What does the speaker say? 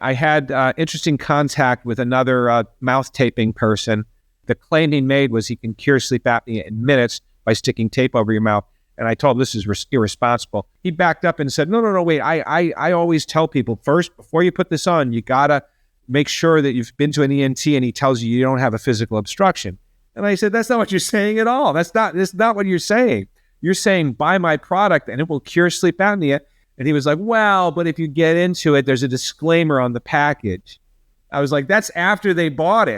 I had interesting contact with another mouth taping person. The claim he made was he can cure sleep apnea in minutes by sticking tape over your mouth. And I told him this is irresponsible. He backed up and said, no, wait. I always tell people first, before you put this on, you got to make sure that you've been to an ENT and he tells you don't have a physical obstruction. And I said, that's not what you're saying at all. That's not what you're saying. You're saying buy my product and it will cure sleep apnea. And he was like, well, but if you get into it, there's a disclaimer on the package. I was like, that's after they bought it.